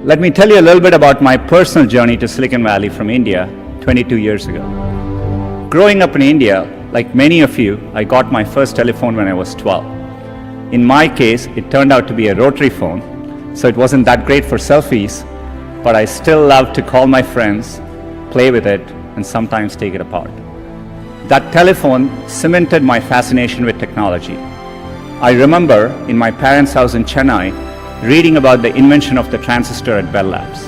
Let me tell you a little bit about my personal journey to Silicon Valley from India 22 years ago. Growing up in India, like many of you, I got my first telephone when I was 12. In my case, it turned out to be a rotary phone, so it wasn't that great for selfies, but I still loved to call my friends, play with it, and sometimes take it apart. That telephone cemented my fascination with technology. I remember in my parents' house in Chennai reading about the invention of the transistor at Bell Labs.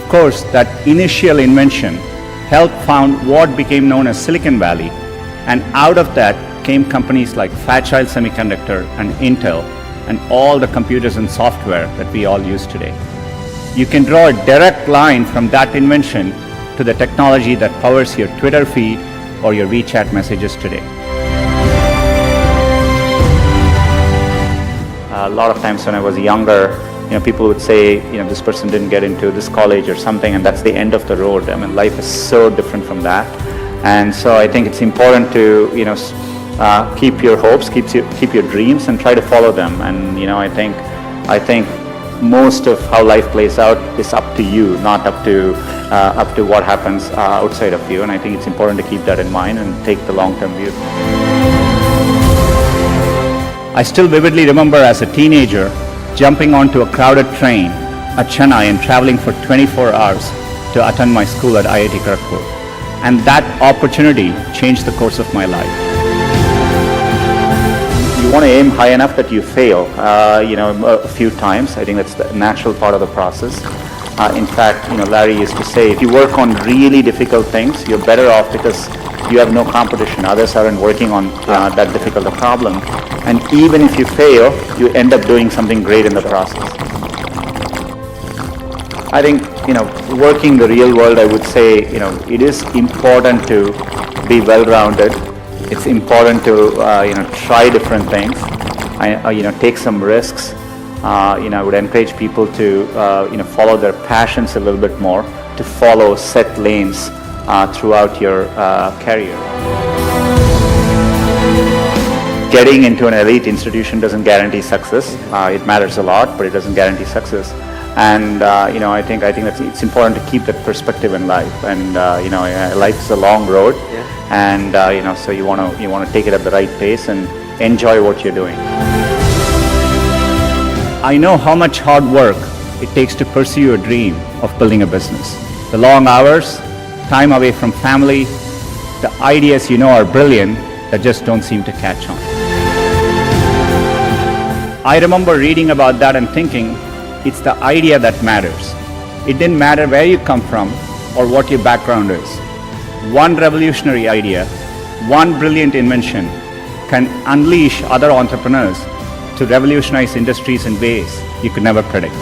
Of course, that initial invention helped found what became known as Silicon Valley, and out of that came companies like Fairchild Semiconductor and Intel and all the computers and software that we all use today. You can draw a direct line from that invention to the technology that powers your Twitter feed or your WeChat messages today. A lot of times when I was younger, people would say, this person didn't get into this college or something, and that's the end of the road. I mean, life is so different from that. And so I think it's important to, keep your hopes, keep your dreams, and try to follow them. And I think most of how life plays out is up to you, not up to what happens outside of you. And I think it's important to keep that in mind and take the long-term view. I still vividly remember as a teenager jumping onto a crowded train at Chennai and traveling for 24 hours to attend my school at IIT Kharagpur. And that opportunity changed the course of my life. You want to aim high enough that you fail, a few times. I think that's the natural part of the process. In fact, Larry used to say, if you work on really difficult things, you're better off because you have no competition. Others aren't working on that difficult a problem. And even if you fail, you end up doing something great in the process. I think, working the real world, I would say, it is important to be well-rounded. It's important to, try different things, take some risks. I would encourage people to, follow their passions a little bit more, to follow set lanes throughout your career. Getting into an elite institution doesn't guarantee success. It matters a lot, but it doesn't guarantee success. And I think it's important to keep that perspective in life. And life is a long road, and so you want to take it at the right pace and enjoy what you're doing. I know how much hard work it takes to pursue your dream of building a business. The long hours, time away from family, the ideas are brilliant that just don't seem to catch on. I remember reading about that and thinking, it's the idea that matters. It didn't matter where you come from or what your background is. One revolutionary idea, one brilliant invention can unleash other entrepreneurs to revolutionize industries in ways you could never predict.